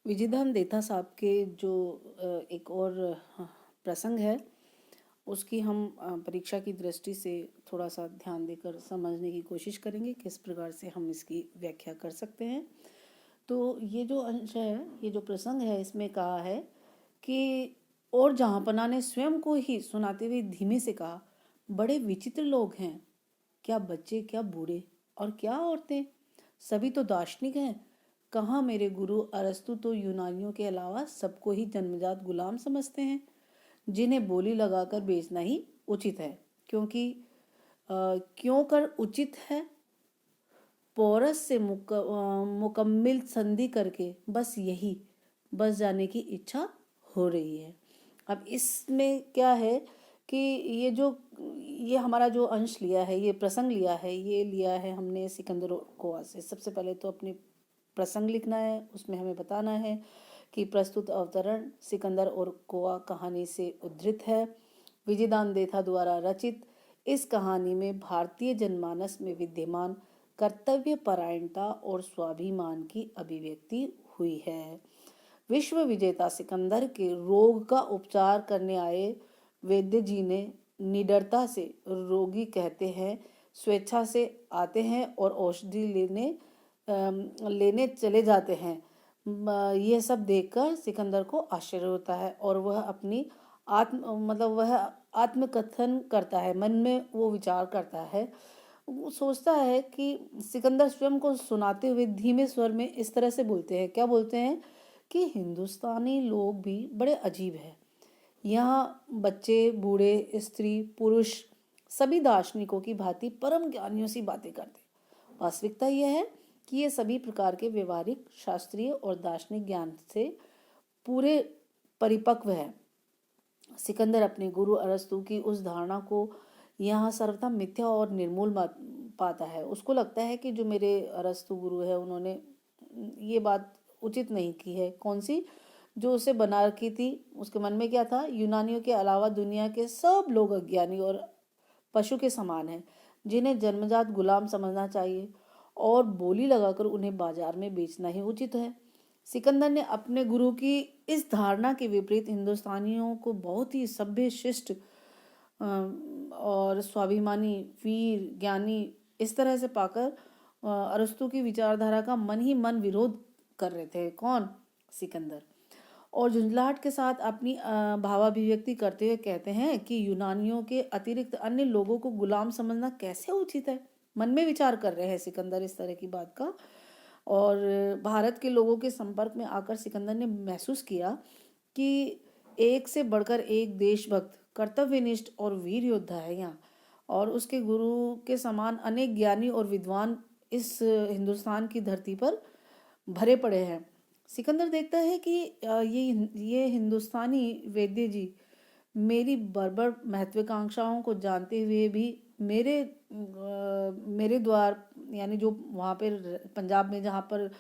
विजयदान देथा साहब के जो एक और प्रसंग है उसकी हम परीक्षा की दृष्टि से थोड़ा सा ध्यान देकर समझने की कोशिश करेंगे किस प्रकार से हम इसकी व्याख्या कर सकते हैं। तो ये जो अंश है, ये जो प्रसंग है, इसमें कहा है कि और जहाँपना ने स्वयं को ही सुनाते हुए धीमे से कहा, बड़े विचित्र लोग हैं, क्या बच्चे, क्या बूढ़े और क्या औरतें, सभी तो दार्शनिक हैं। कहाँ मेरे गुरु अरस्तु तो यूनानियों के अलावा सबको ही जन्मजात गुलाम समझते हैं, जिन्हें बोली लगाकर बेचना ही उचित है। क्योंकि क्यों कर उचित है, पोरस से मुकम्मिल संधि करके बस जाने की इच्छा हो रही है। अब इसमें क्या है कि ये हमारा जो अंश लिया है, ये प्रसंग लिया है, ये लिया है हमने सिकंदर कोआ से। सबसे पहले तो अपने प्रसंग लिखना है, उसमें हमें बताना है कि प्रस्तुत अवतरण सिकंदर और कोआ कहानी से उद्धृत है। विजयदान देथा द्वारा रचित इस कहानी में भारतीय जनमानस में विद्यमान कर्तव्य परायणता और स्वाभिमान की अभिव्यक्ति हुई है। विश्व विजेता सिकंदर के रोग का उपचार करने आए वैद्य जी ने निडरता से, रोगी कहते हैं, स्वेच्छा से आते हैं और औषधि लेने चले जाते हैं। यह सब देखकर सिकंदर को आश्चर्य होता है और वह अपनी वह आत्मकथन करता है, मन में वो विचार करता है। वो सोचता है कि सिकंदर स्वयं को सुनाते हुए धीमे स्वर में इस तरह से बोलते हैं, क्या बोलते हैं कि हिंदुस्तानी लोग भी बड़े अजीब हैं। यहाँ बच्चे, बूढ़े, स्त्री, पुरुष सभी दार्शनिकों की भांति परम ज्ञानियों सी बातें करते। वास्तविकता यह है कि ये सभी प्रकार के व्यवहारिक, शास्त्रीय और दार्शनिक ज्ञान से पूरे परिपक्व है। सिकंदर अपने गुरु अरस्तु की उस धारणा को यहाँ सर्वथा मिथ्या और निर्मूल पाता है। उसको लगता है कि जो मेरे अरस्तु गुरु है, उन्होंने ये बात उचित नहीं की है। कौन सी? जो उसे बना रखी थी। उसके मन में क्या था? यूनानियों के अलावा दुनिया के सब लोग अज्ञानी और पशु के समान हैं, जिन्हें जन्मजात गुलाम समझना चाहिए और बोली लगाकर उन्हें बाजार में बेचना ही उचित है। सिकंदर ने अपने गुरु की इस धारणा के विपरीत हिंदुस्तानियों को बहुत ही सभ्य, शिष्ट और स्वाभिमानी, वीर, ज्ञानी इस तरह से पाकर अरस्तु की विचारधारा का मन ही मन विरोध कर रहे थे। कौन? सिकंदर। और झुंझलाहट के साथ अपनी भावाभिव्यक्ति करते हुए कहते हैं कि यूनानियों के अतिरिक्त अन्य लोगों को गुलाम समझना कैसे उचित है। मन में विचार कर रहे हैं सिकंदर इस तरह की बात का। और भारत के लोगों के संपर्क में आकर सिकंदर ने महसूस किया कि एक से बढ़कर एक देशभक्त, कर्तव्यनिष्ठ और वीर योद्धा है यहाँ, और उसके गुरु के समान अनेक ज्ञानी और विद्वान इस हिंदुस्तान की धरती पर भरे पड़े हैं। सिकंदर देखता है कि ये हिंदुस्तानी वैद्य जी मेरी बर्बर महत्वाकांक्षाओं को जानते हुए भी मेरे द्वार, यानी जो वहाँ पर पंजाब में जहाँ पर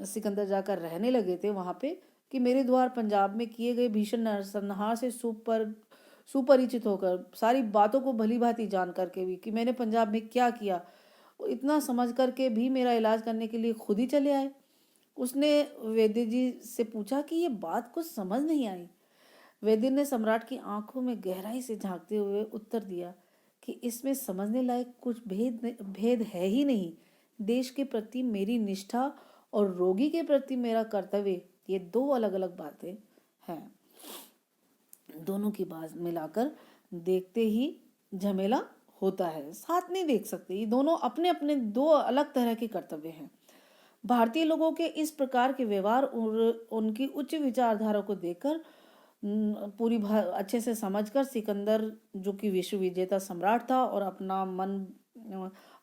सिकंदर जाकर रहने लगे थे, वहाँ पे, कि मेरे द्वार पंजाब में किए गए भीषण नरसंहार से सुपरिचित होकर, सारी बातों को भली भांति जान करके भी, कि मैंने पंजाब में क्या किया, इतना समझ करके भी मेरा इलाज करने के लिए खुद ही चले आए। उसने वैद्य जी से पूछा कि ये बात कुछ समझ नहीं आई। वैद्य ने सम्राट की आंखों में गहराई से झांकते हुए उत्तर दिया कि इसमें समझने लायक कुछ भेद है ही नहीं। देश के प्रति मेरी निष्ठा और रोगी के प्रति मेरा कर्तव्य, ये दो अलग अलग बातें हैं। दोनों की बात मिलाकर देखते ही झमेला होता है, साथ नहीं देख सकते। ये दोनों अपने अपने दो अलग तरह के कर्तव्य हैं। भारतीय लोगों के इस प्रकार के व्यवहार और उनकी उच्च विचारधारा को देखकर अच्छे से समझकर सिकंदर, जो कि विश्व विजेता सम्राट था और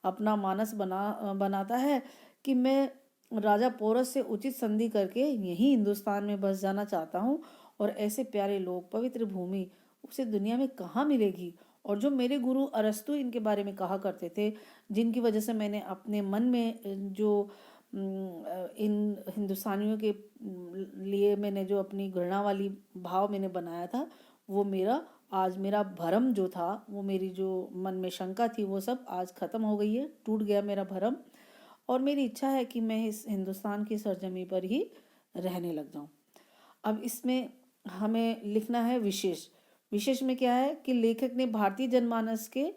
अपना मानस बनाता है कि मैं राजा पोरस से उचित संधि करके यहीं हिंदुस्तान में बस जाना चाहता हूँ, और ऐसे प्यारे लोग, पवित्र भूमि उसे दुनिया में कहाँ मिलेगी। और जो मेरे गुरु अरस्तु इनके बारे में कहा करते थे, जिनकी वजह से मैंने अपने मन में जो इन हिंदुस्तानियों के लिए मैंने जो अपनी घृणा वाली भाव मैंने बनाया था, वो मेरा भरम जो था, वो मेरी जो मन में शंका थी, वो सब आज खत्म हो गई है, टूट गया मेरा भरम। और मेरी इच्छा है कि मैं इस हिंदुस्तान की सरजमी पर ही रहने लग जाऊं। अब इसमें हमें लिखना है विशेष। विशेष में क्या है कि लेखक ने भारतीय जनमानस के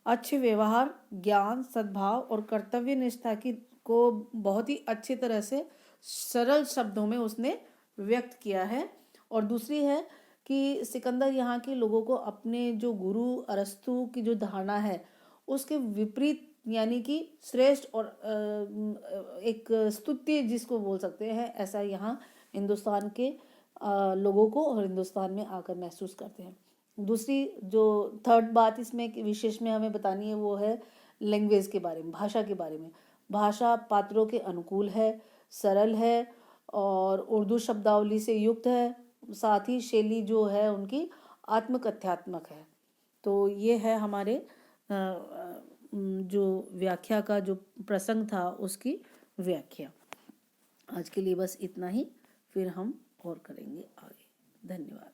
अच्छे व्यवहार, ज्ञान, सद्भाव और कर्तव्य निष्ठा की को बहुत ही अच्छी तरह से सरल शब्दों में उसने व्यक्त किया है। और दूसरी है कि सिकंदर यहाँ के लोगों को अपने जो गुरु अरस्तु की जो धारणा है उसके विपरीत, यानी कि श्रेष्ठ और एक स्तुत्य जिसको बोल सकते हैं, ऐसा यहाँ हिंदुस्तान के लोगों को और हिंदुस्तान में आकर महसूस करते हैं। दूसरी जो थर्ड बात इसमें विशेष में हमें बतानी है वो है लैंग्वेज के बारे में, भाषा के बारे में। भाषा पात्रों के अनुकूल है, सरल है और उर्दू शब्दावली से युक्त है। साथ ही शैली जो है उनकी आत्मकथ्यात्मक है। तो ये है हमारे जो व्याख्या का जो प्रसंग था उसकी व्याख्या। आज के लिए बस इतना ही, फिर हम और करेंगे आगे। धन्यवाद।